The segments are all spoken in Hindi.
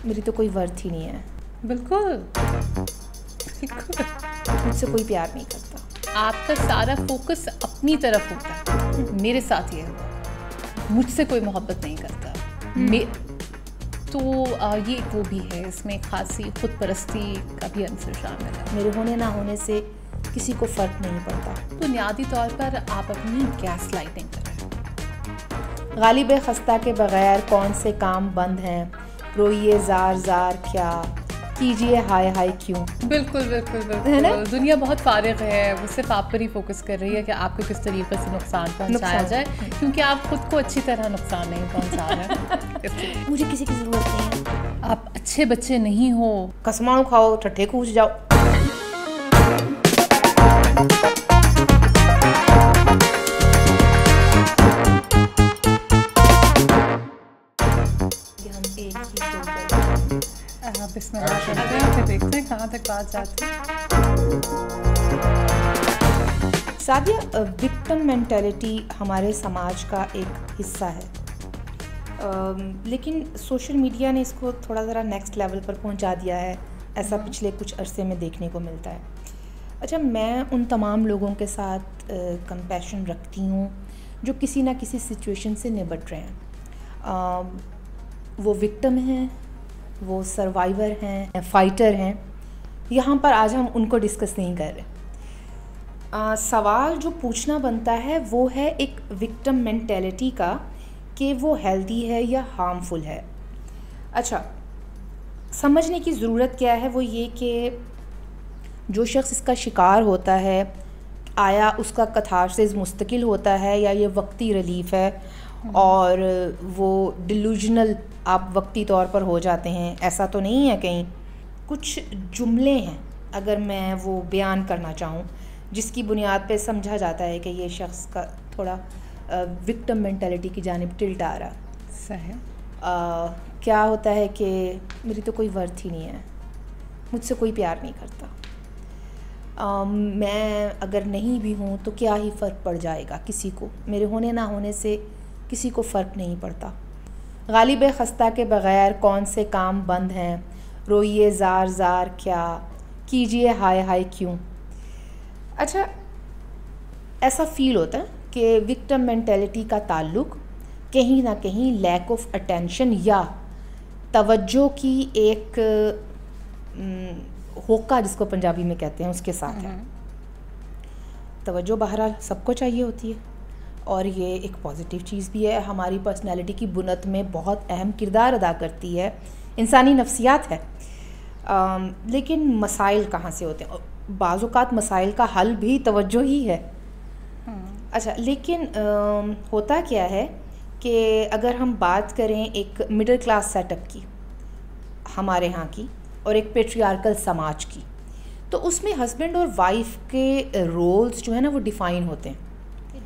मेरी तो कोई वर्थ ही नहीं है। बिल्कुल। मुझसे कोई प्यार नहीं करता। आपका सारा फोकस अपनी तरफ होता है। मेरे साथ ये हुआ, मुझसे कोई मोहब्बत नहीं करता। तो ये वो भी है, इसमें खासी खुद परस्ती का भी अंसर शामिल है। मेरे होने ना होने से किसी को फ़र्क नहीं पड़ता। बुनियादी तौर पर आप अपनी गैस लाइटिंग कर रहे हैं। गालिब खस्ता के बगैर कौन से काम बंद हैं, रोइए जार जार क्या, कीजिए हाय हाय क्यों। बिल्कुल बिल्कुल है ना? बिल्कुल। दुनिया बहुत फारिग है, वो सिर्फ आप पर ही फोकस कर रही है कि आपको किस तरीके से नुकसान पहुंचाया जाए, क्योंकि आप खुद को अच्छी तरह नुकसान नहीं पहुंचा रहे। मुझे किसी की ज़रूरत नहीं है। आप अच्छे बच्चे नहीं हो। कसमाणु खाओ, ठट्ठे कूच जाओ। हम एक ही शो पर बिस्मिल्लाह करते हैं, फिर देखते हैं कहाँ तक बात जाती है। सादिया, विक्टिम मेंटालिटी हमारे समाज का एक हिस्सा है, लेकिन सोशल मीडिया ने इसको थोड़ा ज़रा नेक्स्ट लेवल पर पहुंचा दिया है, ऐसा पिछले कुछ अरसे में देखने को मिलता है। अच्छा, मैं उन तमाम लोगों के साथ कंपैशन रखती हूँ जो किसी ना किसी सिचुएशन से निपट रहे हैं। वो विक्टिम हैं, वो सर्वाइवर हैं, फाइटर हैं। यहाँ पर आज हम उनको डिस्कस नहीं कर रहे। सवाल जो पूछना बनता है वो है एक विक्टिम मेंटालिटी का, कि वो हेल्दी है या हार्मफुल है। अच्छा, समझने की ज़रूरत क्या है, वो ये कि जो शख्स इसका शिकार होता है, आया उसका कथारसिस मुस्तकिल होता है या ये वक्ती रिलीफ है, और वो डिल्यूजनल आप वक्ती तौर पर हो जाते हैं, ऐसा तो नहीं है। कहीं कुछ जुमले हैं, अगर मैं वो बयान करना चाहूँ, जिसकी बुनियाद पे समझा जाता है कि ये शख्स का थोड़ा विक्टिम मेंटालिटी की जानिब टिल्ट आ रहा। सही। क्या होता है कि मेरी तो कोई वर्थ ही नहीं है, मुझसे कोई प्यार नहीं करता। मैं अगर नहीं भी हूँ तो क्या ही फ़र्क पड़ जाएगा किसी को, मेरे होने ना होने से किसी को फ़र्क नहीं पड़ता। गालिब खस्ता के बगैर कौन से काम बंद हैं, रोइए जार जार क्या, कीजिए हाय हाय क्यों। अच्छा, ऐसा फ़ील होता है कि विक्टिम मेंटालिटी का ताल्लुक़ कहीं ना कहीं लैक ऑफ अटेंशन या तवज्जो की एक होका, जिसको पंजाबी में कहते हैं, उसके साथ है। तवज्जो बहरहाल सबको चाहिए होती है, और ये एक पॉजिटिव चीज़ भी है, हमारी पर्सनैलिटी की बुनत में बहुत अहम किरदार अदा करती है, इंसानी नफ्सियात है। लेकिन मसाइल कहाँ से होते हैं? बाज़ औक़ात मसाइल का हल भी तवज्जो ही है। अच्छा, लेकिन होता क्या है कि अगर हम बात करें एक मिडिल क्लास सेटअप की, हमारे यहाँ की, और एक पेट्रियार्कल समाज की, तो उसमें हस्बैंड और वाइफ के रोल्स जो है ना वो डिफ़ाइन होते हैं।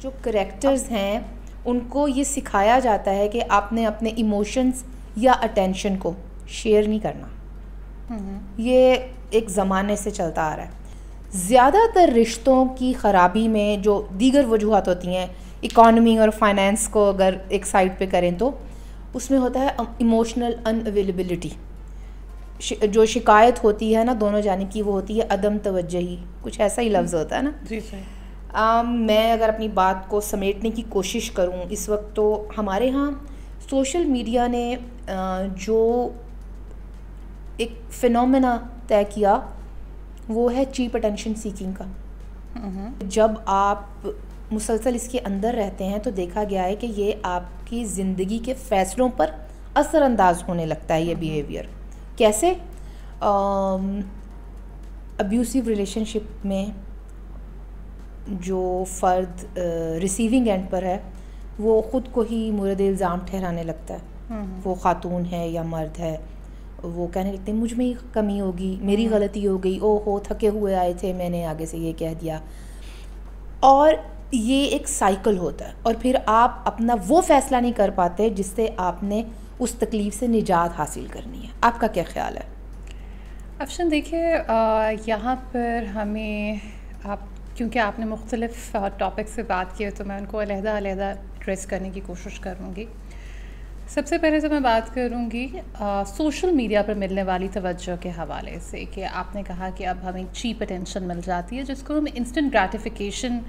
जो करेक्टर्स हैं उनको ये सिखाया जाता है कि आपने अपने इमोशंस या अटेंशन को शेयर नहीं करना। ये एक ज़माने से चलता आ रहा है। ज़्यादातर रिश्तों की ख़राबी में जो दीगर वजूहत होती हैं, इकॉनमी और फाइनेंस को अगर एक साइड पे करें तो उसमें होता है इमोशनल अनअवेलेबिलिटी। जो शिकायत होती है ना दोनों जानिब की, वो होती है अदम तवज्जुही, कुछ ऐसा ही लफ्ज़ होता है ना। जी सही। मैं अगर अपनी बात को समेटने की कोशिश करूं इस वक्त, तो हमारे यहाँ सोशल मीडिया ने जो एक फिनोमेना तय किया वो है चीप अटेंशन सीकिंग का। जब आप मुसलसल इसके अंदर रहते हैं तो देखा गया है कि ये आपकी ज़िंदगी के फ़ैसलों पर असरअंदाज होने लगता है। ये बिहेवियर कैसे? अब्यूसिव रिलेशनशिप में जो फ़र्द रिसीविंग एंड पर है वो ख़ुद को ही मुर्द इल्ज़ाम ठहराने लगता है। वो ख़ातून है या मर्द है, वो कहने लगते हैं मुझ में ही कमी होगी, मेरी गलती हो गई, ओहो थके हुए आए थे, मैंने आगे से ये कह दिया। और ये एक साइकिल होता है, और फिर आप अपना वो फ़ैसला नहीं कर पाते जिससे आपने उस तकलीफ़ से निजात हासिल करनी है। आपका क्या ख़्याल है? अफशन, देखिए यहाँ पर हमें क्योंकि आपने मुख्तलिफ़ टॉपिक से बात की है तो मैं उनको अलहदा एड्रेस करने की कोशिश करूँगी। सबसे पहले तो मैं बात करूँगी सोशल मीडिया पर मिलने वाली तवज्जो के हवाले से, कि आपने कहा कि अब हमें चीप अटेंशन मिल जाती है, जिसको हम इंस्टेंट ग्रैटिफिकेशन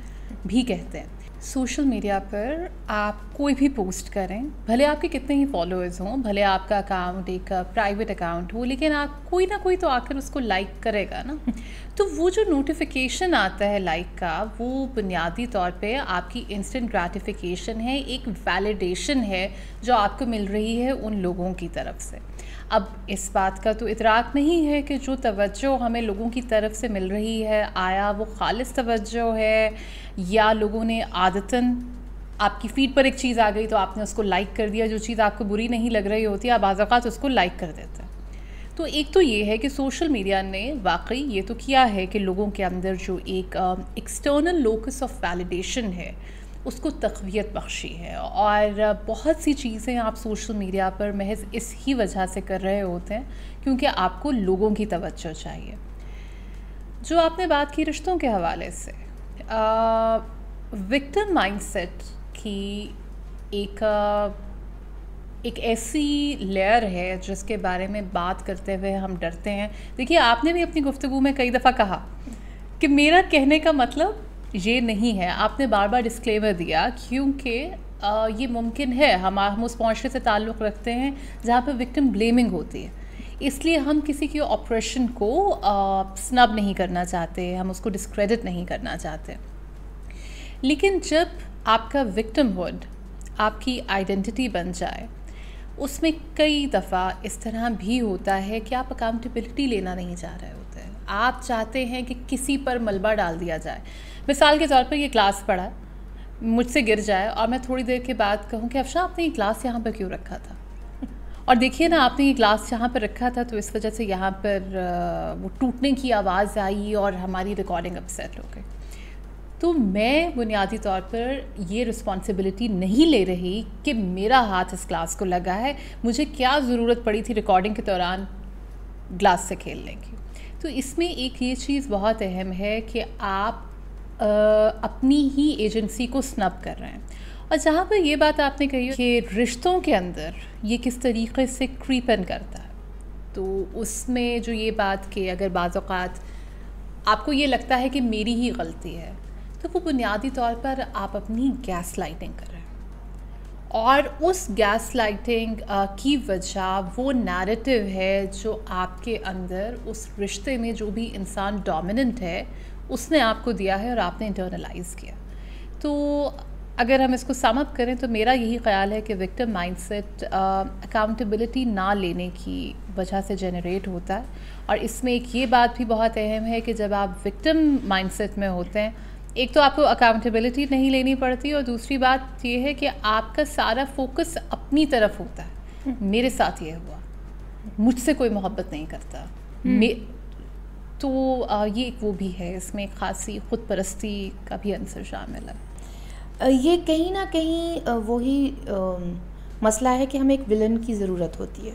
भी कहते हैं। सोशल मीडिया पर आप कोई भी पोस्ट करें, भले आपके कितने ही फॉलोअर्स हों, भले आपका अकाउंट एक प्राइवेट अकाउंट हो, लेकिन आप कोई ना कोई तो आकर उसको लाइक करेगा ना। तो वो जो नोटिफिकेशन आता है लाइक का, वो बुनियादी तौर पे आपकी इंस्टेंट ग्रैटिफिकेशन है, एक वैलिडेशन है जो आपको मिल रही है उन लोगों की तरफ से। अब इस बात का तो इतराक नहीं है कि जो तवज्जो हमें लोगों की तरफ से मिल रही है, आया वो खालिस तवज्जो है या लोगों ने आदतन आपकी फीड पर एक चीज़ आ गई तो आपने उसको लाइक कर दिया, जो चीज़ आपको बुरी नहीं लग रही होती आप बाज़ औक़ात उसको लाइक कर देते हैं। तो एक तो ये है कि सोशल मीडिया ने वाकई ये तो किया है कि लोगों के अंदर जो एक एक्सटर्नल लोकस ऑफ वैलिडेशन है उसको तक़वियत बख्शी है, और बहुत सी चीज़ें आप सोशल मीडिया पर महज इस ही वजह से कर रहे होते हैं क्योंकि आपको लोगों की तवज्जो चाहिए। जो आपने बात की रिश्तों के हवाले से, विक्टिम माइंडसेट की एक ऐसी लेयर है जिसके बारे में बात करते हुए हम डरते हैं। देखिए, आपने भी अपनी गुफ्तगू में कई दफ़ा कहा कि मेरा कहने का मतलब ये नहीं है, आपने बार बार डिस्क्लेमर दिया क्योंकि ये मुमकिन है हम उस माशरे से ताल्लुक़ रखते हैं जहाँ पर विक्टिम ब्लेमिंग होती है, इसलिए हम किसी की ऑपरेशन को स्नब नहीं करना चाहते, हम उसको डिस्क्रेडिट नहीं करना चाहते। लेकिन जब आपका विक्टिमहुड आपकी आइडेंटिटी बन जाए, उसमें कई दफ़ा इस तरह भी होता है कि आप अकाउंटेबिलिटी लेना नहीं चाह रहे होते हैं, आप चाहते हैं कि किसी पर मलबा डाल दिया जाए। मिसाल के तौर पर ये क्लास पढ़ा, मुझसे गिर जाए और मैं थोड़ी देर के बाद कहूँ कि अफशा आपने ये क्लास यहाँ पर क्यों रखा था, और देखिए ना आपने ये क्लास यहाँ पर रखा था तो इस वजह से यहाँ पर वो टूटने की आवाज़ आई और हमारी रिकॉर्डिंग अपसेट हो गई। तो मैं बुनियादी तौर पर ये रिस्पॉन्सिबिलिटी नहीं ले रही कि मेरा हाथ इस क्लास को लगा है, मुझे क्या ज़रूरत पड़ी थी रिकॉर्डिंग के दौरान ग्लास से खेलने की। तो इसमें एक ये चीज़ बहुत अहम है कि आप अपनी ही एजेंसी को स्नब कर रहे हैं। और जहाँ पर ये बात आपने कही कि रिश्तों के अंदर ये किस तरीके से क्रीपन करता है, तो उसमें जो ये बात कि अगर बाज़ औक़ात आपको ये लगता है कि मेरी ही गलती है, तो वो बुनियादी तौर पर आप अपनी गैस लाइटिंग कर रहे हैं, और उस गैस लाइटिंग की वजह वो नैरेटिव है जो आपके अंदर उस रिश्ते में जो भी इंसान डोमिनेंट है उसने आपको दिया है और आपने इंटरनलाइज किया। तो अगर हम इसको सम अप करें तो मेरा यही ख्याल है कि विक्टिम माइंडसेट अकाउंटेबिलिटी ना लेने की वजह से जनरेट होता है, और इसमें एक ये बात भी बहुत अहम है कि जब आप विक्टिम माइंडसेट में होते हैं, एक तो आपको अकाउंटेबिलिटी नहीं लेनी पड़ती, और दूसरी बात ये है कि आपका सारा फोकस अपनी तरफ होता है। मेरे साथ ये हुआ, मुझसे कोई मोहब्बत नहीं करता, तो ये एक वो भी है, इसमें एक ख़ासी ख़ुद परस्ती का भी अंसर शामिल है। ये कहीं ना कहीं वही मसला है कि हमें एक विलन की ज़रूरत होती है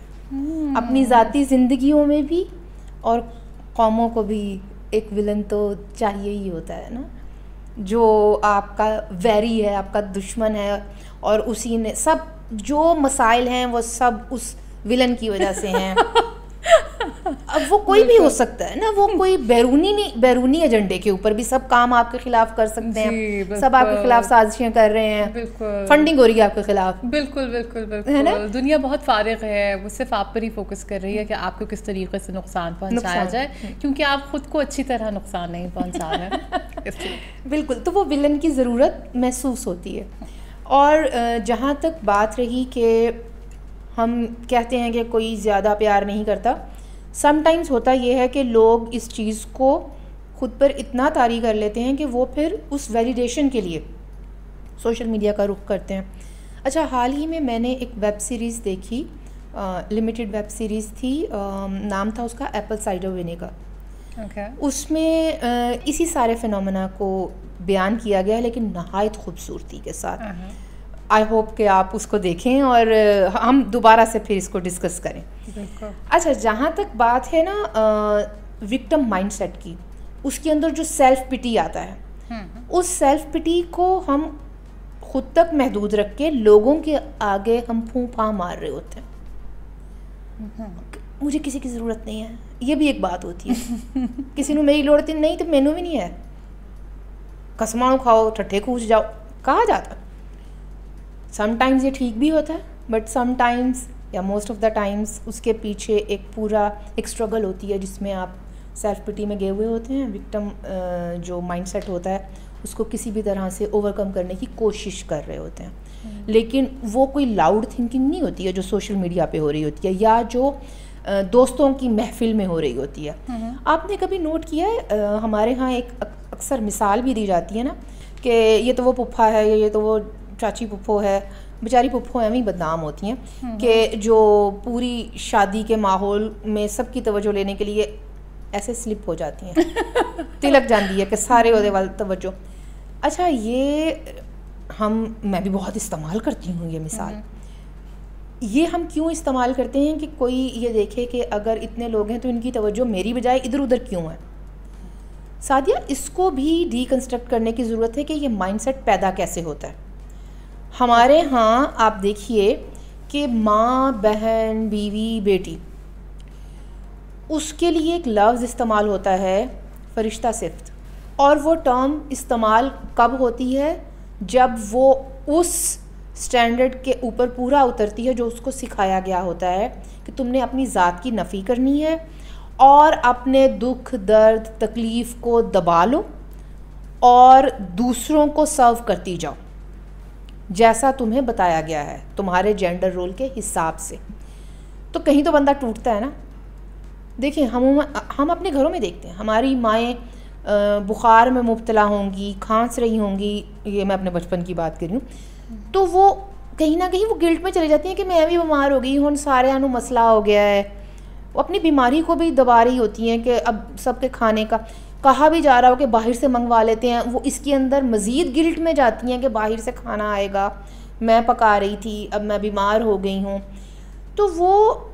अपनी ज़ाती ज़िंदगियों में भी, और कौमों को भी एक विलन तो चाहिए ही होता है ना, जो आपका वैरी है, आपका दुश्मन है, और उसी ने सब जो मसाइल हैं वो सब उस विलन की वजह से हैं। अब वो कोई भी हो सकता है ना, वो कोई बैरूनी एजेंडे के ऊपर भी सब काम आपके खिलाफ कर सकते हैं, सब आपके खिलाफ साजिशें कर रहे हैं, फंडिंग हो रही है आपके खिलाफ। बिल्कुल बिल्कुल बिल्कुल, है ना? दुनिया बहुत फारिग है, वो सिर्फ आप पर ही फोकस कर रही है कि आपको किस तरीके से नुकसान पहुंचाया जाए, क्योंकि आप खुद को अच्छी तरह नुकसान नहीं पहुंचा रहे हैं। बिल्कुल, तो वो विलन की ज़रूरत महसूस होती है। और जहाँ तक बात रही कि हम कहते हैं कि कोई ज़्यादा प्यार नहीं करता, समटाइम्स होता ये है कि लोग इस चीज़ को ख़ुद पर इतना तारी कर लेते हैं कि वो फिर उस वैलिडेशन के लिए सोशल मीडिया का रुख करते हैं। अच्छा, हाल ही में मैंने एक वेब सीरीज़ देखी, लिमिटेड वेब सीरीज़ थी, नाम था उसका एप्पल साइडर विनेगर। उसमें इसी सारे फिनोमेना को बयान किया गया है, लेकिन नहायत खूबसूरती के साथ। आई होप कि आप उसको देखें और हम दोबारा से फिर इसको डिस्कस करें। अच्छा, जहाँ तक बात है ना विक्टिम माइंडसेट की, उसके अंदर जो सेल्फ पिटी आता है, उस सेल्फ पिटी को हम खुद तक महदूद रख के लोगों के आगे हम फूंफा मार रहे होते हैं। मुझे किसी की ज़रूरत नहीं है, ये भी एक बात होती है। किसी को मेरी लोड़ नहीं तो मैनू भी नहीं है, कसमाणु खाओ ठट्ठे कूच जाओ, कहा जाता। समटाइम्स ये ठीक भी होता है, बट समटाइम्स या मोस्ट ऑफ द टाइम्स उसके पीछे एक पूरा एक स्ट्रगल होती है जिसमें आप सेल्फ पिटी में गए हुए होते हैं। विक्टिम जो माइंडसेट होता है उसको किसी भी तरह से ओवरकम करने की कोशिश कर रहे होते हैं, लेकिन वो कोई लाउड थिंकिंग नहीं होती है जो सोशल मीडिया पे हो रही होती है या जो दोस्तों की महफिल में हो रही होती है। आपने कभी नोट किया है, हमारे यहाँ एक अक्सर मिसाल भी दी जाती है ना कि ये तो वो पुप्पा है, ये तो वो चाची पुप्पो है। बेचारी पुप्पो एवं ही बदनाम होती हैं कि जो पूरी शादी के माहौल में सबकी तवज्जो लेने के लिए ऐसे स्लिप हो जाती हैं, तिलक जाती है कि सारे ओदे वाल तवज्जो। अच्छा, ये मैं भी बहुत इस्तेमाल करती हूँ ये मिसाल। ये हम क्यों इस्तेमाल करते हैं कि कोई ये देखे कि अगर इतने लोग हैं तो इनकी तवज्जो मेरी बजाय इधर उधर क्यों है। सादिया, इसको भी डीकंस्ट्रक्ट करने की ज़रूरत है कि ये माइंडसेट पैदा कैसे होता है। हमारे यहाँ आप देखिए कि माँ, बहन, बीवी, बेटी, उसके लिए एक लफ्ज़ इस्तेमाल होता है फरिश्ता सिफ्त, और वो टर्म इस्तेमाल कब होती है जब वो उस स्टैंडर्ड के ऊपर पूरा उतरती है जो उसको सिखाया गया होता है कि तुमने अपनी ज़ात की नफ़ी करनी है और अपने दुख, दर्द, तकलीफ़ को दबा लो और दूसरों को सर्व करती जाओ जैसा तुम्हें बताया गया है तुम्हारे जेंडर रोल के हिसाब से। तो कहीं तो बंदा टूटता है ना। देखिए, हम अपने घरों में देखते हैं, हमारी माएँ बुखार में मुब्तला होंगी, खांस रही होंगी, ये मैं अपने बचपन की बात कर रही हूँ, तो वो कहीं ना कहीं वो गिल्ट में चली जाती हैं कि मैं भी बीमार हो गई हूँ, सारे नू मसला हो गया है। वो अपनी बीमारी को भी दबा रही होती हैं कि अब सबके खाने का कहा भी जा रहा हो कि बाहर से मंगवा लेते हैं, वो इसके अंदर मज़ीद गिल्ट में जाती हैं कि बाहर से खाना आएगा, मैं पका रही थी, अब मैं बीमार हो गई हूँ। तो वो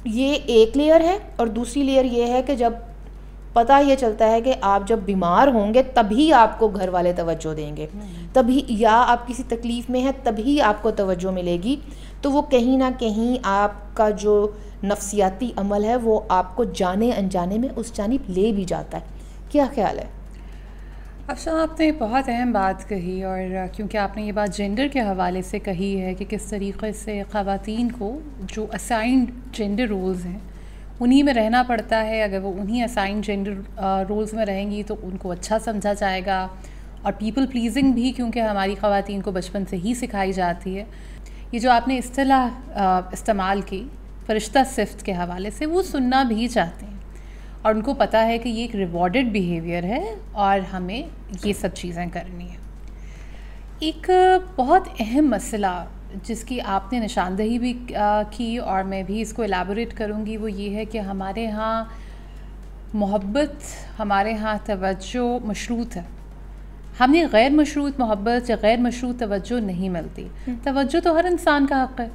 ये एक लेयर है, और दूसरी लेयर ये है कि जब पता ये चलता है कि आप जब बीमार होंगे तभी आपको घर वाले तवज्जो देंगे, तभी, या आप किसी तकलीफ़ में हैं तभी आपको तवज्जो मिलेगी, तो वो कहीं ना कहीं आपका जो नफ्सियाती अमल है वो आपको जाने अनजाने में उस जानिब ले भी जाता है। क्या ख्याल है? अच्छा, आपने बहुत अहम बात कही, और क्योंकि आपने ये बात जेंडर के हवाले से कही है कि किस तरीक़े से ख़वातीन को जो असाइंड जेंडर रोल्स हैं उन्हीं में रहना पड़ता है। अगर वो उन्हीं असाइंड जेंडर रोल्स में रहेंगी तो उनको अच्छा समझा जाएगा, और पीपल प्लीजिंग भी क्योंकि हमारी ख़वातीन को बचपन से ही सिखाई जाती है। ये जो आपने इस्तिलाह इस्तेमाल की फरिश्ता सिफ्त के हवाले से, वो सुनना भी चाहते हैं, और उनको पता है कि ये एक रिवॉर्डेड बिहेवियर है और हमें ये सब चीज़ें करनी है। एक बहुत अहम मसला जिसकी आपने निशानदही भी की और मैं भी इसको एलाबोरेट करूँगी, वो ये है कि हमारे यहाँ मोहब्बत, हमारे यहाँ तवज्जो मशरूत है। हमें गैर मशरूत मोहब्बत या गैर मशरूत तवज्जो नहीं मिलती। तवज्जो तो हर इंसान का हक़ है,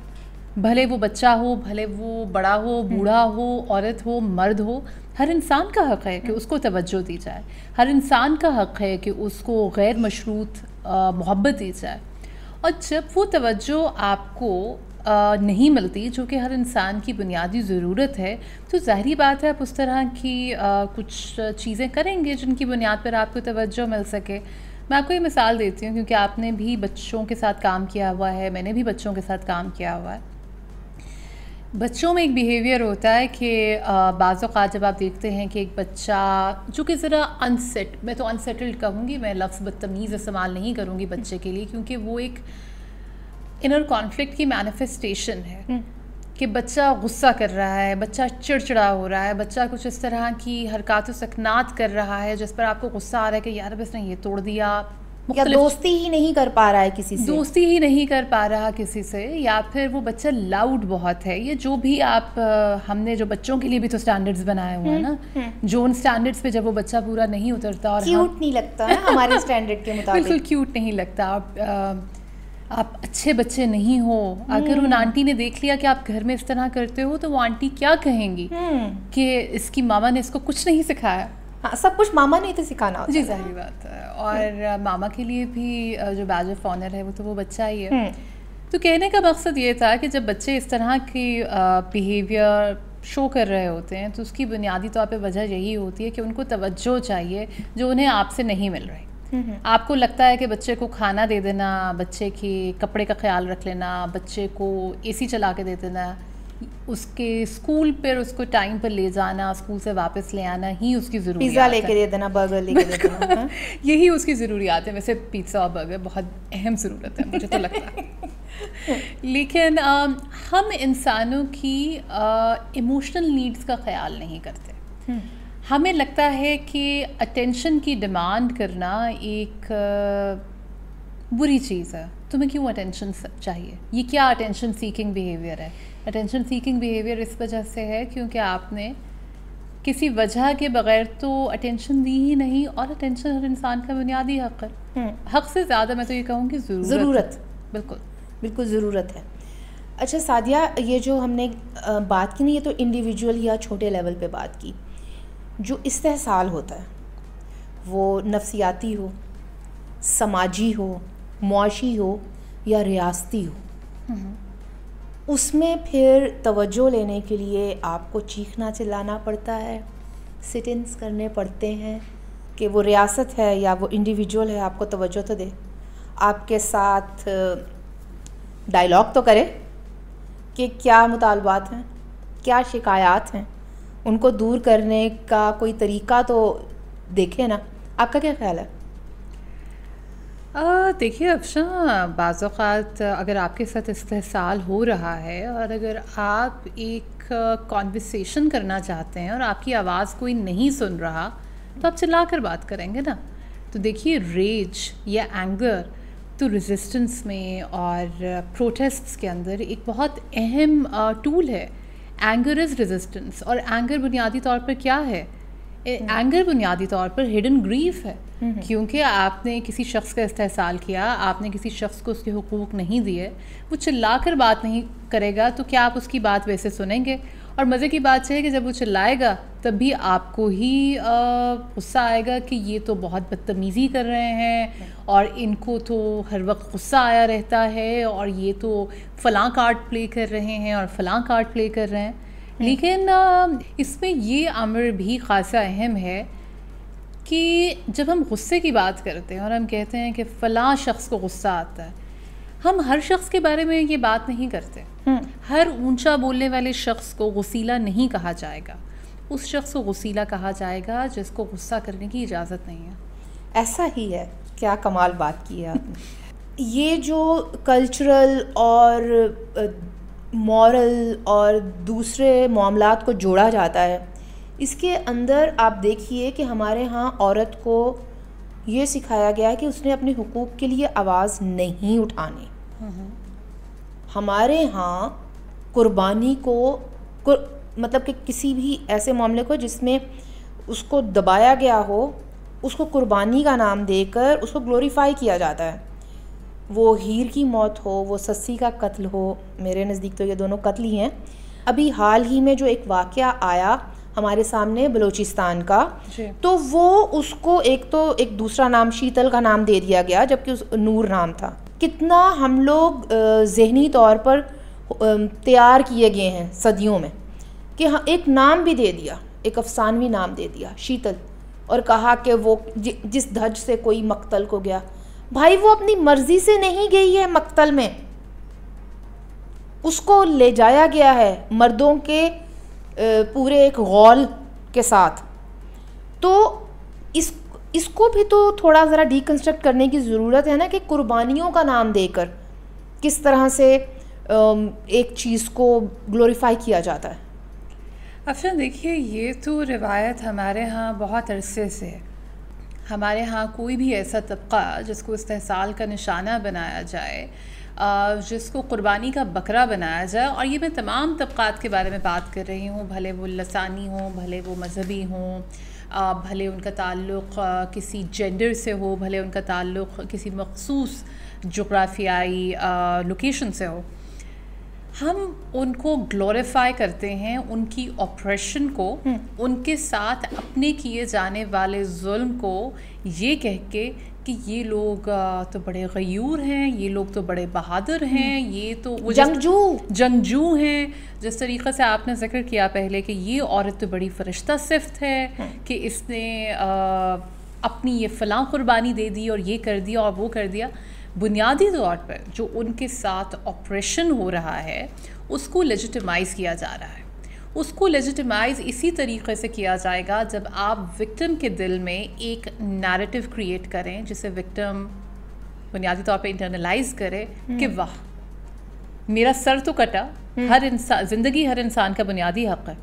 भले वो बच्चा हो, भले वो बड़ा हो, बूढ़ा हो, औरत हो, मर्द हो, हर इंसान का हक़ है कि उसको तवज्जो दी जाए। हर इंसान का हक़ है कि उसको गैर मशरूत मोहब्बत दी जाए। और जब वो तवज्जो आपको नहीं मिलती, जो कि हर इंसान की बुनियादी ज़रूरत है, तो ज़ाहिरी बात है आप उस तरह की कुछ चीज़ें करेंगे जिनकी बुनियाद पर आपको तवज्जो मिल सके। मैं आपको ये मिसाल देती हूँ क्योंकि आपने भी बच्चों के साथ काम किया हुआ है, मैंने भी बच्चों के साथ काम किया हुआ है। बच्चों में एक बिहेवियर होता है कि बाज़ औक़ात जब आप देखते हैं कि एक बच्चा जो कि ज़रा मैं तो अनसेटल्ड कहूँगी, मैं लफ्ज़ बदतमीज़ इस्तेमाल नहीं करूँगी बच्चे के लिए, क्योंकि वो एक इनर कॉन्फ्लिक्ट की मैनिफेस्टेशन है कि बच्चा गुस्सा कर रहा है, बच्चा चिड़चिड़ा हो रहा है, बच्चा कुछ इस तरह की हरकत सकनात कर रहा है जिस पर आपको गुस्सा आ रहा है कि यार अब इसने ये तोड़ दिया, या दोस्ती ही नहीं कर पा रहा है किसी से, दोस्ती ही नहीं कर पा रहा किसी से, या फिर वो बच्चा लाउड बहुत है। ये जो भी आप हमने जो बच्चों के लिए भी तो स्टैंडर्ड्स बनाए हुए हैं ना, जो उन स्टैंडर्ड्स पे जब वो बच्चा पूरा नहीं उतरता और क्यूट नहीं लगता ना हमारे स्टैंडर्ड के मुताबिक, बिल्कुल क्यूट नहीं लगता। आप अच्छे बच्चे नहीं हो। अगर उन आंटी ने देख लिया कि आप घर में इस तरह करते हो तो वो आंटी क्या कहेंगी कि इसकी मामा ने इसको कुछ नहीं सिखाया। हाँ, सब कुछ मामा ने तो सिखाना होता जी, है। जाहिर बात है। और मामा के लिए भी जो बैज ऑफ ऑनर है वो तो वो बच्चा ही है। तो कहने का मकसद ये था कि जब बच्चे इस तरह की बिहेवियर शो कर रहे होते हैं तो उसकी बुनियादी तौर पे वजह यही होती है कि उनको तवज्जो चाहिए जो उन्हें आपसे नहीं मिल रही। आपको लगता है कि बच्चे को खाना दे देना, बच्चे के कपड़े का ख्याल रख लेना, बच्चे को एसी चला के दे देना, उसके स्कूल पर उसको टाइम पर ले जाना, स्कूल से वापस ले आना ही उसकी ज़रूरियात है। पिज़्ज़ा लेके दे देना, बर्गर लेके दे देना, हाँ? यही उसकी ज़रूरियात है। वैसे पिज़्ज़ा और बर्गर बहुत अहम ज़रूरत है, मुझे तो लगता है। लेकिन हम इंसानों की इमोशनल नीड्स का ख्याल नहीं करते। हमें लगता है कि अटेंशन की डिमांड करना एक बुरी चीज़ है। तुम्हें क्यों अटेंशन चाहिए? ये क्या अटेंशन सीकिंग बिहेवियर है? अटेंशन सीकिंग बिहेवियर इस वजह से है क्योंकि आपने किसी वजह के बगैर तो अटेंशन दी ही नहीं, और अटेंशन हर इंसान का बुनियादी हक़ है। हक़ से ज़्यादा मैं तो ये कहूँगी ज़रूरत। बिल्कुल ज़रूरत है। अच्छा सादिया, ये जो हमने बात की नहीं, ये तो इंडिविजुअल या छोटे लेवल पे बात की। जो इस्तेहसाल होता है वो नफ्सियाती हो, समाजी हो, मुआशी हो या रियासती हो, उसमें फिर तवज्जो लेने के लिए आपको चीखना चिल्लाना पड़ता है, सिट इन्स करने पड़ते हैं कि वो रियासत है या वो इंडिविजुअल है आपको तवज्जो तो दे, आपके साथ डायलॉग तो करे कि क्या मुतालबात हैं, क्या शिकायत हैं, उनको दूर करने का कोई तरीका तो देखे ना। आपका क्या ख्याल है? देखिए अफशा, बाज़ औक़ात अगर आपके साथ इस्तेहसाल हो रहा है और अगर आप एक कॉन्वर्सेशन करना चाहते हैं और आपकी आवाज़ कोई नहीं सुन रहा तो आप चिल्ला कर बात करेंगे ना। तो देखिए रेज या एंगर तो रेजिस्टेंस में और प्रोटेस्ट्स के अंदर एक बहुत अहम टूल है। एंगर इज़ रेजिस्टेंस, और एंगर बुनियादी तौर पर क्या है? एंगर बुनियादी तौर पर हिडन ग्रीफ है, क्योंकि आपने किसी शख्स का इस्तेहसाल किया, आपने किसी शख्स को उसके हुकूक नहीं दिए, वो चिल्ला कर बात नहीं करेगा तो क्या आप उसकी बात वैसे सुनेंगे? और मज़े की बात है कि जब वो चिल्लाएगा तब भी आपको ही गुस्सा आएगा कि ये तो बहुत बदतमीज़ी कर रहे हैं और इनको तो हर वक्त गुस्सा आया रहता है और ये तो फ़लाँ कार्ड प्ले कर रहे हैं और फ़लाँ कार्ड प्ले कर रहे हैं। लेकिन इसमें ये अमर भी ख़ासा अहम है कि जब हम गुस्से की बात करते हैं और हम कहते हैं कि फ़लाँ शख्स को गुस्सा आता है, हम हर शख्स के बारे में ये बात नहीं करते। हर ऊंचा बोलने वाले शख्स को गुस्सीला नहीं कहा जाएगा। उस शख्स को गुस्सीला कहा जाएगा जिसको गुस्सा करने की इजाज़त नहीं है। ऐसा ही है। क्या कमाल बात की है आपने। ये जो कल्चरल और मॉरल और दूसरे मामलात को जोड़ा जाता है, इसके अंदर आप देखिए कि हमारे यहाँ औरत को ये सिखाया गया है कि उसने अपने हुकूक के लिए आवाज़ नहीं उठानी। हमारे यहाँ कुर्बानी को मतलब कि किसी भी ऐसे मामले को जिसमें उसको दबाया गया हो, उसको कुर्बानी का नाम देकर उसको ग्लोरीफाई किया जाता है। वो हीर की मौत हो, वो सस्सी का कत्ल हो, मेरे नज़दीक तो ये दोनों कत्ल ही हैं। अभी हाल ही में जो एक वाक़या आया हमारे सामने बलूचिस्तान का, तो वो उसको एक दूसरा नाम शीतल का नाम दे दिया गया जबकि उस नूर नाम था। कितना हम लोग ज़हनी तौर पर तैयार किए गए हैं सदियों में कि हाँ, एक नाम भी दे दिया, एक अफसानवी नाम दे दिया शीतल, और कहा कि वो जिस धज से कोई मक्तल को गया। भाई वो अपनी मर्जी से नहीं गई है मक्तल में, उसको ले जाया गया है मर्दों के पूरे एक गौल के साथ। तो इसको भी तो थोड़ा ज़रा डीकंस्ट्रक्ट करने की ज़रूरत है ना कि कुर्बानियों का नाम देकर किस तरह से एक चीज़ को ग्लोरीफाई किया जाता है। अच्छा देखिए, ये तो रिवायत हमारे यहाँ बहुत अरसे से है। हमारे यहाँ कोई भी ऐसा तबका जिसको इस्तेहसाल का निशाना बनाया जाए, जिसको कुर्बानी का बकरा बनाया जाए, और ये मैं तमाम तबक़ात के बारे में बात कर रही हूँ, भले वो लसानी हों, भले वो मजहबी हों, भले उनका ताल्लुक़ किसी जेंडर से हो, भले उनका ताल्लुक़ किसी मख़सूस जोग्राफियाई लोकेशन से हो। हम उनको ग्लोरीफाई करते हैं, उनकी ऑपरेशन को, उनके साथ अपने किए जाने वाले जुल्म को, ये कह के कि ये लोग तो बड़े गयूर हैं, ये लोग तो बड़े बहादुर हैं, ये तो वो जंगजू हैं। जिस तरीक़े से आपने जिक्र किया पहले कि ये औरत तो बड़ी फरिश्ता सिफ्त है कि इसने अपनी ये फ़लाँ कुर्बानी दे दी और ये कर दिया और वो कर दिया। बुनियादी तौर पर जो उनके साथ ऑपरेशन हो रहा है उसको लेजिटिमाइज़ किया जा रहा है। उसको लेजिटिमाइज़ इसी तरीक़े से किया जाएगा जब आप विक्टिम के दिल में एक नैरेटिव क्रिएट करें, जिसे विक्टिम बुनियादी तौर पे इंटरनलाइज करे कि वाह मेरा सर तो कटा। हर इंसान, ज़िंदगी हर इंसान का बुनियादी हक़ है,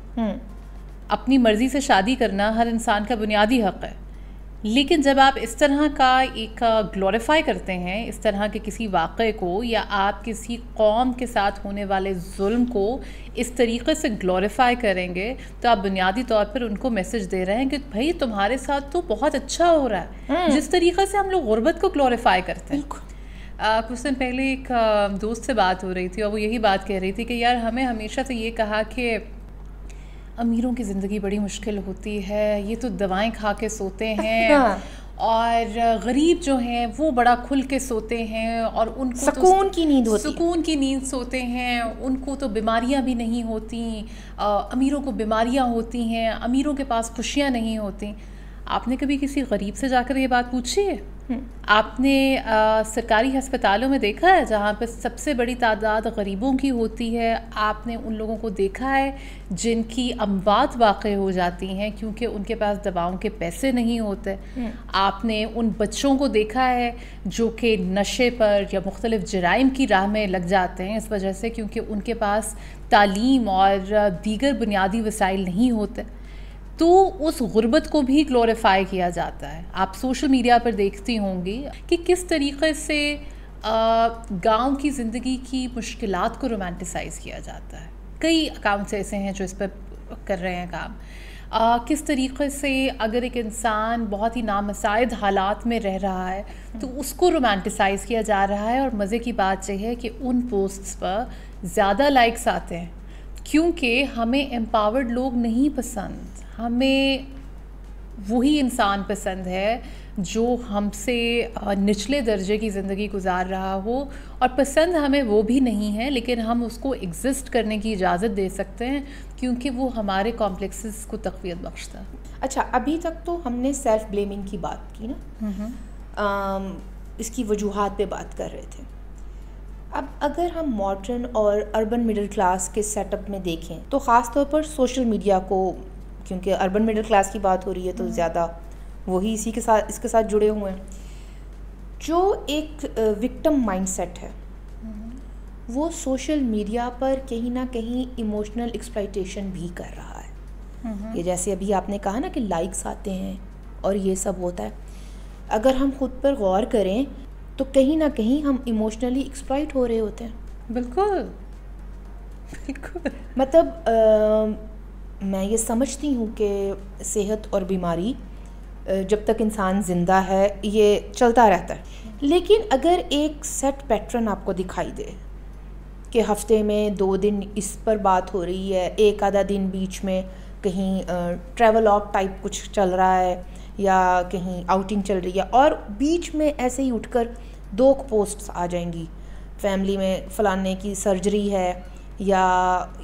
अपनी मर्ज़ी से शादी करना हर इंसान का बुनियादी हक़ है। लेकिन जब आप इस तरह का एक ग्लोरीफाई करते हैं, इस तरह के किसी वाक़े को, या आप किसी कौम के साथ होने वाले जुल्म को इस तरीक़े से ग्लोरीफाई करेंगे, तो आप बुनियादी तौर पर उनको मैसेज दे रहे हैं कि भाई तुम्हारे साथ तो बहुत अच्छा हो रहा है। जिस तरीक़े से हम लोग गुर्बत को ग्लोरीफाई करते हैं। कुछ दिन पहले एक दोस्त से बात हो रही थी और वो यही बात कह रही थी कि यार हमें हमेशा से ये कहा कि अमीरों की ज़िंदगी बड़ी मुश्किल होती है, ये तो दवाएं खा के सोते हैं और गरीब जो हैं वो बड़ा खुल के सोते हैं और उनको सुकून की नींद होती है, सुकून की नींद सोते हैं, उनको तो बीमारियां भी नहीं होती। अमीरों को बीमारियां होती हैं, अमीरों के पास खुशियां नहीं होती। आपने कभी किसी गरीब से जाकर ये बात पूछी है? आपने सरकारी अस्पतालों में देखा है जहाँ पर सबसे बड़ी तादाद गरीबों की होती है? आपने उन लोगों को देखा है जिनकी अमवात वाक़ हो जाती हैं क्योंकि उनके पास दवाओं के पैसे नहीं होते? आपने उन बच्चों को देखा है जो कि नशे पर या मुख्तलिफ़ जराइम की राह में लग जाते हैं इस वजह से क्योंकि उनके पास तालीम और दीगर बुनियादी वसाइल नहीं होते? तो उस गुर्बत को भी ग्लोरीफाई किया जाता है। आप सोशल मीडिया पर देखती होंगी कि किस तरीक़े से गांव की ज़िंदगी की मुश्किलात को रोमांटिसाइज़ किया जाता है। कई अकाउंट्स ऐसे हैं जो इस पर कर रहे हैं काम। किस तरीक़े से अगर एक इंसान बहुत ही नामसाइद हालात में रह रहा है तो उसको रोमांटिसाइज़ किया जा रहा है। और मज़े की बात यह है कि उन पोस्ट्स पर ज़्यादा लाइक्स आते हैं क्योंकि हमें एम्पावर्ड लोग नहीं पसंद, हमें वही इंसान पसंद है जो हमसे निचले दर्जे की ज़िंदगी गुजार रहा हो। और पसंद हमें वो भी नहीं है लेकिन हम उसको एग्जिस्ट करने की इजाज़त दे सकते हैं क्योंकि वो हमारे कॉम्प्लेक्सेस को तक़वियत बख्शता है। अच्छा, अभी तक तो हमने सेल्फ़ ब्लेमिंग की बात की ना, इसकी वजूहात पे बात कर रहे थे। अब अगर हम मॉडर्न और अर्बन मिडिल क्लास के सेटअप में देखें तो ख़ास तौर पर सोशल मीडिया को, क्योंकि अर्बन मिडिल क्लास की बात हो रही है तो ज़्यादा वही इसके साथ जुड़े हुए हैं। जो एक विक्टिम माइंडसेट है वो सोशल मीडिया पर कहीं ना कहीं इमोशनल एक्सप्लॉयटेशन भी कर रहा है। ये जैसे अभी आपने कहा ना कि लाइक्स आते हैं और ये सब होता है, अगर हम खुद पर गौर करें तो कहीं ना कहीं हम इमोशनली एक्सप्लॉइट हो रहे होते हैं। बिल्कुल बिल्कुल। मतलब मैं ये समझती हूँ कि सेहत और बीमारी जब तक इंसान ज़िंदा है ये चलता रहता है, लेकिन अगर एक सेट पैटर्न आपको दिखाई दे कि हफ्ते में 2 दिन इस पर बात हो रही है, एक आधा दिन बीच में कहीं ट्रैवलॉग टाइप कुछ चल रहा है या कहीं आउटिंग चल रही है और बीच में ऐसे ही उठकर 2 पोस्ट्स आ जाएंगी, फैमिली में फ़लाने की सर्जरी है या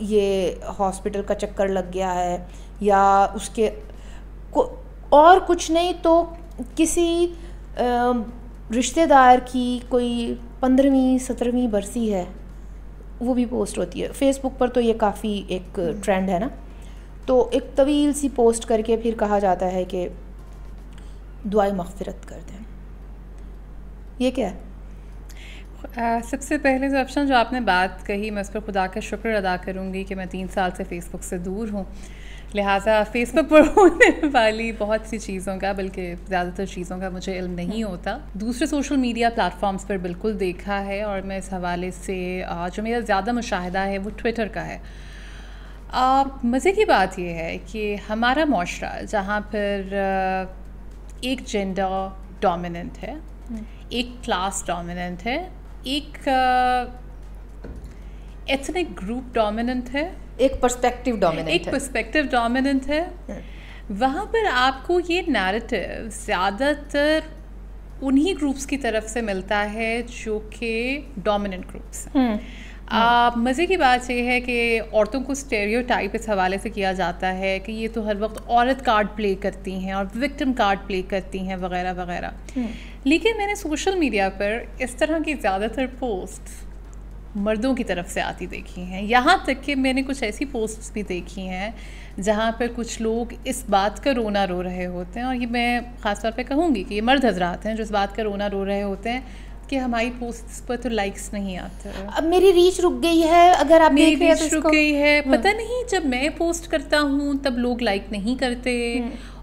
ये हॉस्पिटल का चक्कर लग गया है या उसके और कुछ नहीं तो किसी रिश्तेदार की कोई 15वीं 17वीं बरसी है वो भी पोस्ट होती है। फेसबुक पर तो ये काफ़ी एक ट्रेंड है ना, तो एक तवील सी पोस्ट करके फिर कहा जाता है कि दुआए मग़फ़िरत कर दें। ये क्या है? सबसे पहले जो ऑप्शन जो आपने बात कही मैं उस पर खुदा का शुक्र अदा करूँगी कि मैं 3 साल से फ़ेसबुक से दूर हूँ, लिहाजा फ़ेसबुक पर होने वाली बहुत सी चीज़ों का, बल्कि ज़्यादातर चीज़ों का मुझे इल्म नहीं होता। दूसरे सोशल मीडिया प्लेटफॉर्म्स पर बिल्कुल देखा है और मैं इस हवाले से जो मेरा ज़्यादा मुशाहिदा है वो ट्विटर का है। मज़े की बात यह है कि हमारा माशरा जहाँ पर एक जेंडर डोमिनेंट है, एक क्लास डोमिनेंट है, एक एथनिक ग्रुप डोमिनेंट है, एक पर्सपेक्टिव डोमिनेंट है, एक पर्सपेक्टिव डोमिनेंट है। वहाँ पर आपको ये नैरेटिव ज़्यादातर उन्हीं ग्रुप्स की तरफ से मिलता है जो कि डोमिनेंट ग्रुप्स हैं। मज़े की बात यह है कि औरतों को स्टेरियोटाइप इस हवाले से किया जाता है कि ये तो हर वक्त औरत कार्ड प्ले करती हैं और विक्टिम कार्ड प्ले करती हैं वगैरह वगैरह। लेकिन मैंने सोशल मीडिया पर इस तरह की ज़्यादातर पोस्ट मर्दों की तरफ से आती देखी हैं। यहाँ तक कि मैंने कुछ ऐसी पोस्ट्स भी देखी हैं जहाँ पर कुछ लोग इस बात का रोना रो रहे होते हैं, और ये मैं ख़ास तौर पे कहूँगी कि ये मर्द हजरात हैं जो इस बात का रोना रो रहे होते हैं कि हमारी पोस्ट्स पर तो लाइक्स नहीं आते। अब मेरी रीच रुक गई है, अगर आप मेरी रीच रुक गई है, पता नहीं जब मैं पोस्ट करता हूँ तब लोग लाइक नहीं करते,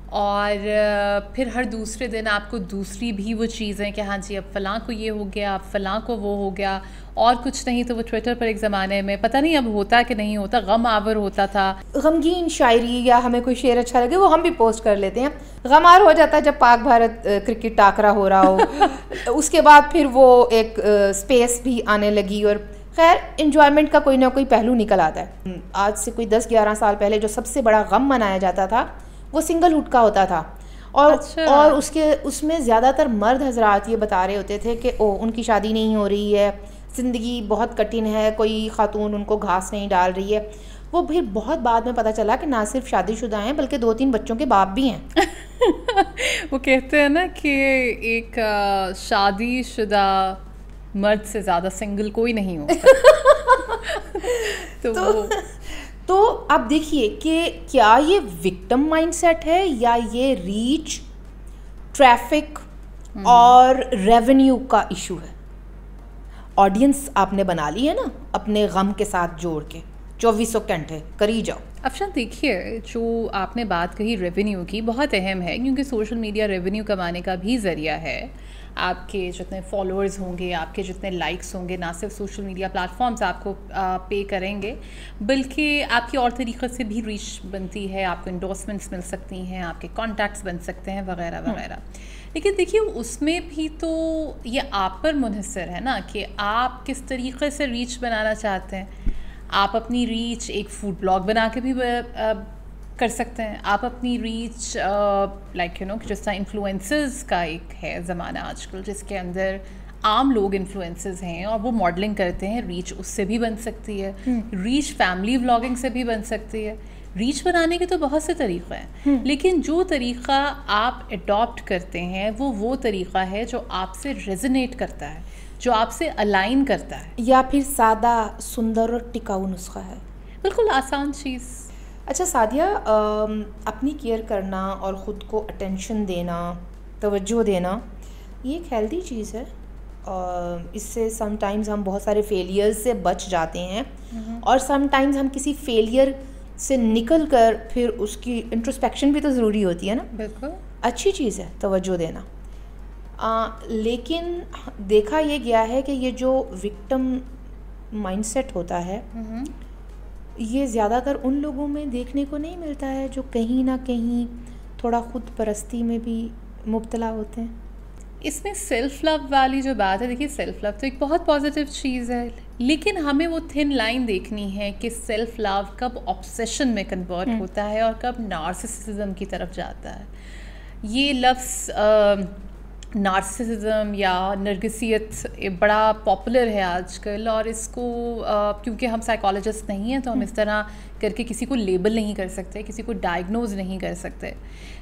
और फिर हर दूसरे दिन आपको दूसरी भी वो चीज़ें कि हाँ जी अब फ़लाँ को ये हो गया, अब फ़लाँ को वो हो गया, और कुछ नहीं तो वो ट्विटर पर एक ज़माने में पता नहीं अब होता कि नहीं होता, गम आवर होता था। गमगीन शायरी या हमें कोई शेर अच्छा लगे वो हम भी पोस्ट कर लेते हैं। गमार हो जाता है जब पाक भारत क्रिकेट टाकरा हो रहा हो उसके बाद फिर वो एक स्पेस भी आने लगी, और खैर इन्जॉयमेंट का कोई ना कोई पहलू निकल आता है। आज से कोई 10-11 साल पहले जो सबसे बड़ा गम मनाया जाता था वो सिंगलहुड का होता था, और और उसमें ज़्यादातर मर्द हजरात ये बता रहे होते थे कि ओ उनकी शादी नहीं हो रही है, ज़िंदगी बहुत कठिन है, कोई खातून उनको घास नहीं डाल रही है। वो फिर बहुत बाद में पता चला कि ना सिर्फ शादीशुदा हैं बल्कि 2-3 बच्चों के बाप भी हैं। वो कहते हैं ना कि एक शादीशुदा मर्द से ज़्यादा सिंगल कोई नहीं होता। तो आप देखिए कि क्या ये विक्टिम माइंडसेट है या ये रीच, ट्रैफिक और रेवेन्यू का इशू है। ऑडियंस आपने बना ली है ना अपने गम के साथ जोड़ के, 2400 घंटे करी जाओ। अफशान देखिए, जो आपने बात कही रेवेन्यू की बहुत अहम है, क्योंकि सोशल मीडिया रेवेन्यू कमाने का भी ज़रिया है। आपके जितने फॉलोअर्स होंगे, आपके जितने लाइक्स होंगे, ना सिर्फ सोशल मीडिया प्लेटफॉर्म्स आपको पे करेंगे बल्कि आपकी और तरीक़े से भी रीच बनती है, आपको इंडोर्समेंट्स मिल सकती हैं, आपके कॉन्टैक्ट्स बन सकते हैं वगैरह वगैरह। लेकिन देखिए उसमें भी तो ये आप पर मुनहसर है ना कि आप किस तरीक़े से रीच बनाना चाहते हैं। आप अपनी रीच एक फूड ब्लॉग बना के भी कर सकते हैं। आप अपनी रीच लाइक यू नो जिस तरह इन्फ्लुएंसर्स का एक है ज़माना आजकल जिसके अंदर आम लोग इन्फ्लुएंसर्स हैं और वो मॉडलिंग करते हैं, रीच उससे भी बन सकती है। रीच फैमिली व्लॉगिंग से भी बन सकती है। रीच बनाने के तो बहुत से तरीक़े हैं, लेकिन जो तरीक़ा आप अडॉप्ट करते हैं वो तरीक़ा है जो आपसे रेजोनेट करता है, जो आपसे अलाइन करता है, या फिर सादा, सुंदर और टिकाऊ नुस्खा है। बिल्कुल आसान चीज़। अच्छा सादिया, अपनी केयर करना और ख़ुद को अटेंशन देना, तवज्जो देना, ये एक हेल्दी चीज़ है। इससे समटाइम्स हम बहुत सारे फेलियर्स से बच जाते हैं, और समटाइम्स हम किसी फेलियर से निकल कर फिर उसकी इंट्रोस्पेक्शन भी तो ज़रूरी होती है ना। बिल्कुल अच्छी चीज़ है तवज्जो देना। लेकिन देखा ये गया है कि ये जो विक्टिम माइंडसेट होता है ये ज़्यादातर उन लोगों में देखने को नहीं मिलता है जो कहीं ना कहीं थोड़ा खुद परस्ती में भी मुब्तला होते हैं। इसमें सेल्फ़ लव वाली जो बात है, देखिए सेल्फ़ लव तो एक बहुत पॉजिटिव चीज़ है, लेकिन हमें वो थिन लाइन देखनी है कि सेल्फ़ लव कब ऑब्सेशन में कन्वर्ट होता है और कब नार्सिसिज्म की तरफ जाता है। ये लफ्ज़ नार्सिसिज्म या नर्गिसियत बड़ा पॉपुलर है आजकल, और इसको क्योंकि हम साइकोलॉजिस्ट नहीं हैं तो हम इस तरह करके किसी को लेबल नहीं कर सकते, किसी को डायग्नोज नहीं कर सकते।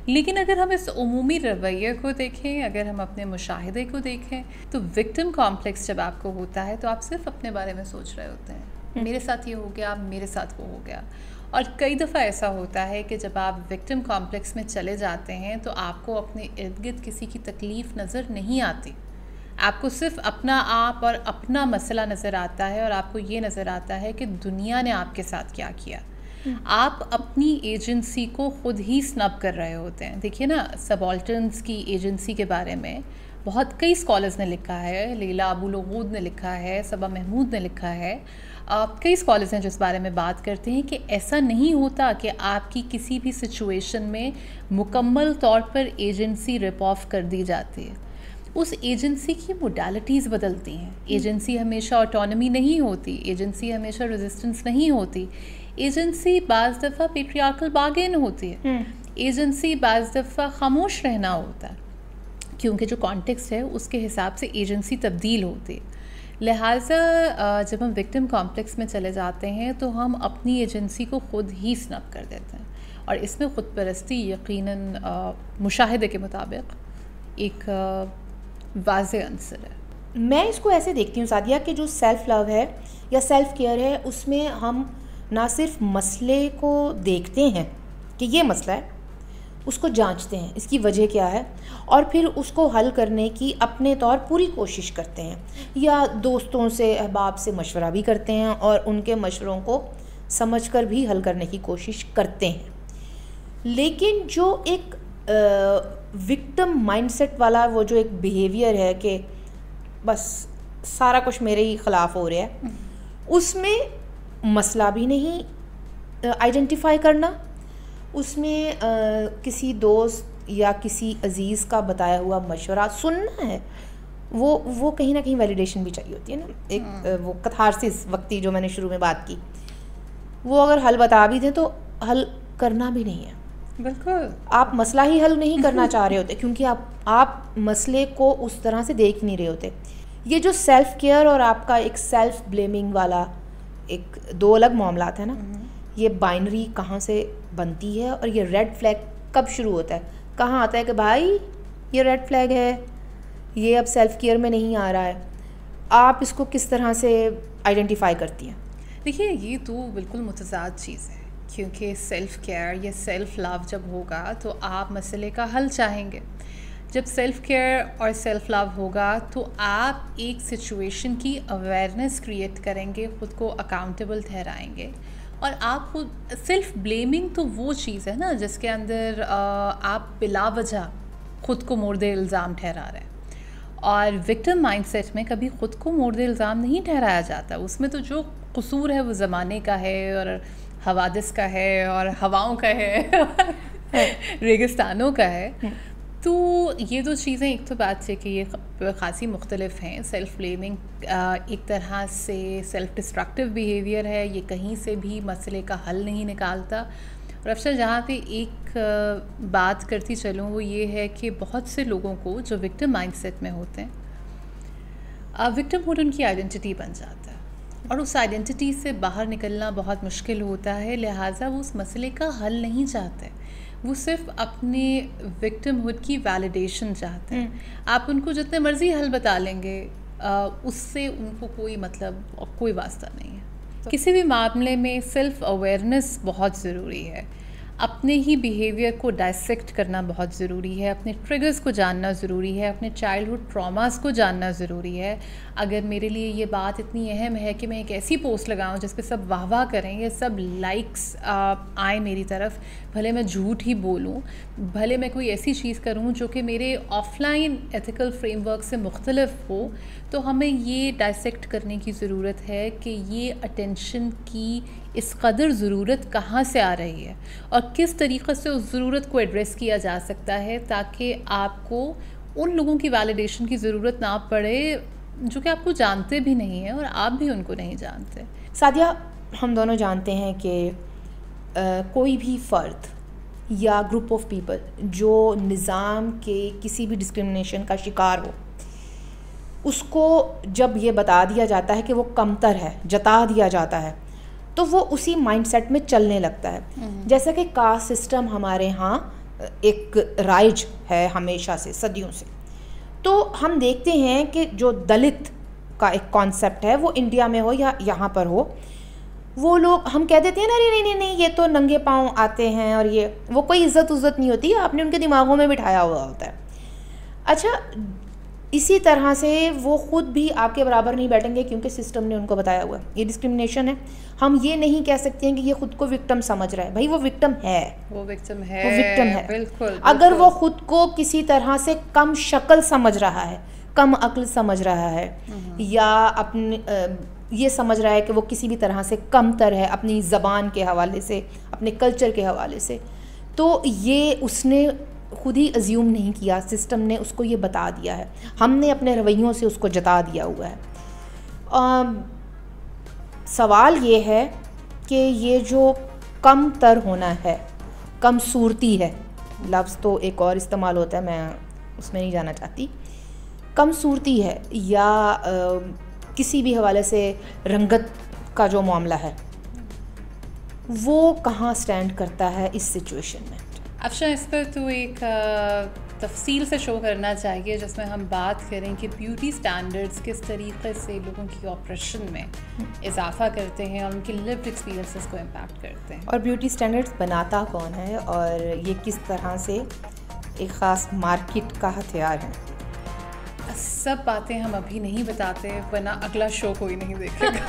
लेकिन अगर हम इस उमूमी रवैये को देखें, अगर हम अपने मुशाहिदे को देखें, तो विक्टिम कॉम्प्लेक्स जब आपको होता है तो आप सिर्फ अपने बारे में सोच रहे होते हैं, मेरे साथ ये हो गया, मेरे साथ वो हो गया। और कई दफ़ा ऐसा होता है कि जब आप विक्टिम कॉम्प्लेक्स में चले जाते हैं तो आपको अपने इर्द गिर्द किसी की तकलीफ़ नज़र नहीं आती, आपको सिर्फ अपना आप और अपना मसला नज़र आता है, और आपको ये नज़र आता है कि दुनिया ने आपके साथ क्या किया। आप अपनी एजेंसी को ख़ुद ही स्नब कर रहे होते हैं। देखिए ना, सबाल्टर्न्स की एजेंसी के बारे में बहुत कई स्कॉलर्स ने लिखा है, लैला अबू लुगूद ने लिखा है, सबा महमूद ने लिखा है, कई स्कॉलर्स हैं जो इस बारे में बात करते हैं कि ऐसा नहीं होता कि आपकी किसी भी सिचुएशन में मुकम्मल तौर पर एजेंसी रिप ऑफ कर दी जाती है। उस एजेंसी की मोडालिटीज़ बदलती हैं। एजेंसी हमेशा ऑटोनॉमी नहीं होती, एजेंसी हमेशा रेजिस्टेंस नहीं होती, एजेंसी बाज़ दफ़ा पेट्रियार्कल बार्गेन होती है, एजेंसी बाज़ दफ़ा खामोश रहना होता है, क्योंकि जो कॉन्टेक्स्ट है उसके हिसाब से एजेंसी तब्दील होती है। लिहाजा जब हम विक्टिम कॉम्प्लेक्स में चले जाते हैं तो हम अपनी एजेंसी को ख़ुद ही स्नब कर देते हैं, और इसमें ख़ुद परस्ती यकीनन मुशाहिदे के मुताबिक एक वाज़े अंसर है। मैं इसको ऐसे देखती हूँ सादिया कि जो सेल्फ़ लव है या सेल्फ़ केयर है, उसमें हम ना सिर्फ मसले को देखते हैं कि ये मसला है, उसको जांचते हैं इसकी वजह क्या है, और फिर उसको हल करने की अपने तौर पूरी कोशिश करते हैं, या दोस्तों से अहबाब से मशवरा भी करते हैं और उनके मशवरों को समझकर भी हल करने की कोशिश करते हैं। लेकिन जो एक विक्टिम माइंडसेट वाला वो जो एक बिहेवियर है कि बस सारा कुछ मेरे ही ख़िलाफ़ हो रहा है, उसमें मसला भी नहीं आइडेंटिफाई करना, उसमें किसी दोस्त या किसी अजीज़ का बताया हुआ मशवरा सुनना है, वो कहीं ना कहीं वैलिडेशन भी चाहिए होती है ना, एक वो कथारसिस वक्ती जो मैंने शुरू में बात की, वो अगर हल बता भी दें तो हल करना भी नहीं है। बिल्कुल, आप मसला ही हल नहीं करना चाह रहे होते, क्योंकि आप मसले को उस तरह से देख नहीं रहे होते। ये जो सेल्फ़ केयर और आपका एक सेल्फ़ ब्लेमिंग वाला एक दो अलग मामलात है ना, ये बाइनरी कहाँ से बनती है और ये रेड फ्लैग कब शुरू होता है, कहाँ आता है कि भाई ये रेड फ्लैग है, ये अब सेल्फ़ केयर में नहीं आ रहा है, आप इसको किस तरह से आइडेंटिफाई करती हैं? देखिए, ये तो बिल्कुल मुतज़ाद चीज़ है, क्योंकि सेल्फ़ केयर या सेल्फ़ लव जब होगा तो आप मसले का हल चाहेंगे। जब सेल्फ़ केयर और सेल्फ़ लव होगा तो आप एक सिचुएशन की अवेयरनेस क्रिएट करेंगे, ख़ुद को अकाउंटेबल ठहराएंगे, और आप खुद सेल्फ़ ब्लेमिंग तो वो चीज़ है ना जिसके अंदर आप बिला वजह ख़ुद को मोर्द इल्ज़ाम ठहरा रहे हैं, और विक्टिम माइंडसेट में कभी ख़ुद को मोर्द इल्ज़ाम नहीं ठहराया जाता। उसमें तो जो कसूर है वो ज़माने का है और हवादिस का है और हवाओं का है रेगिस्तानों का है। तो ये दो चीज़ें, एक तो बात है कि ये ख़ासी मुख्तलिफ हैं। सेल्फ़ ब्लेमिंग एक तरह से सेल्फ़ डिस्ट्रक्टिव बिहेवियर है, ये कहीं से भी मसले का हल नहीं निकालता। और अफसर जहाँ पे एक बात करती चलूँ वो ये है कि बहुत से लोगों को जो विक्टिम माइंडसेट में होते हैं, विक्टिमहुड उनकी आइडेंटिटी बन जाता है, और उस आइडेंटिटी से बाहर निकलना बहुत मुश्किल होता है। लिहाजा वो उस मसले का हल नहीं चाहते, वो सिर्फ अपने विक्टिमहुड की वैलिडेशन चाहते हैं। आप उनको जितने मर्ज़ी हल बता लेंगे, उससे उनको कोई मतलब और कोई वास्ता नहीं है। तो किसी भी मामले में सेल्फ़ अवेयरनेस बहुत ज़रूरी है, अपने ही बिहेवियर को डायसेक्ट करना बहुत ज़रूरी है, अपने ट्रिगर्स को जानना ज़रूरी है, अपने चाइल्डहुड ट्रॉमास को जानना ज़रूरी है। अगर मेरे लिए ये बात इतनी अहम है कि मैं एक ऐसी पोस्ट लगाऊं जिस पे सब वाह वाह करें, या सब लाइक्स आए मेरी तरफ, भले मैं झूठ ही बोलूं, भले मैं कोई ऐसी चीज़ करूं जो कि मेरे ऑफलाइन एथिकल फ्रेमवर्क से मुख्तलिफ हो, तो हमें ये डायसेक्ट करने की ज़रूरत है कि ये अटेंशन की इस कदर ज़रूरत कहाँ से आ रही है और किस तरीक़े से उस ज़रूरत को एड्रेस किया जा सकता है, ताकि आपको उन लोगों की वैलिडेशन की ज़रूरत ना पड़े जो कि आपको जानते भी नहीं हैं और आप भी उनको नहीं जानते। सादिया, हम दोनों जानते हैं कि कोई भी फ़र्द या ग्रुप ऑफ पीपल जो निज़ाम के किसी भी डिस्क्रिमिनेशन का शिकार हो, उसको जब ये बता दिया जाता है कि वो कमतर है, जता दिया जाता है, तो वो उसी माइंडसेट में चलने लगता है। जैसा कि कास्ट सिस्टम हमारे यहाँ एक राइज है हमेशा से, सदियों से, तो हम देखते हैं कि जो दलित का एक कॉन्सेप्ट है वो इंडिया में हो या यहाँ पर हो, वो लोग हम कह देते हैं ना, नहीं नहीं नहीं ये तो नंगे पाँव आते हैं और ये वो कोई इज़्ज़त उज़्ज़त नहीं होती, आपने उनके दिमागों में बिठाया हुआ होता है। अच्छा, इसी तरह से वो ख़ुद भी आपके बराबर नहीं बैठेंगे क्योंकि सिस्टम ने उनको बताया हुआ है ये डिस्क्रिमिनेशन है। हम ये नहीं कह सकते हैं कि ये ख़ुद को विक्टिम समझ रहा है, भाई वो विक्टिम है, वो विक्टिम है। बिल्कुल। अगर वो ख़ुद को किसी तरह से कम शक्ल समझ रहा है, कम अक्ल समझ रहा है, या अपने ये समझ रहा है कि वो किसी भी तरह से कमतर है अपनी ज़बान के हवाले से, अपने कल्चर के हवाले से, तो ये उसने खुद ही अज्यूम नहीं किया, सिस्टम ने उसको ये बता दिया है, हमने अपने रवैयों से उसको जता दिया हुआ है। सवाल ये है कि ये जो कम तर होना है, कम सूरती है, लफ्ज़ तो एक और इस्तेमाल होता है, मैं उसमें नहीं जाना चाहती, कम सूरती है या किसी भी हवाले से रंगत का जो मामला है वो कहाँ स्टैंड करता है इस सिचुएशन में। अफशा, इस पर तो एक तफसील से शो करना चाहिए जिसमें हम बात करें कि ब्यूटी स्टैंडर्ड्स किस तरीके से लोगों की ऑपरेशन में इजाफा करते हैं और उनके लिव्ड एक्सपीरियंसेस को इम्पैक्ट करते हैं, और ब्यूटी स्टैंडर्ड्स बनाता कौन है और ये किस तरह से एक ख़ास मार्केट का हथियार है। सब बातें हम अभी नहीं बताते वरना अगला शो कोई नहीं देखेगा।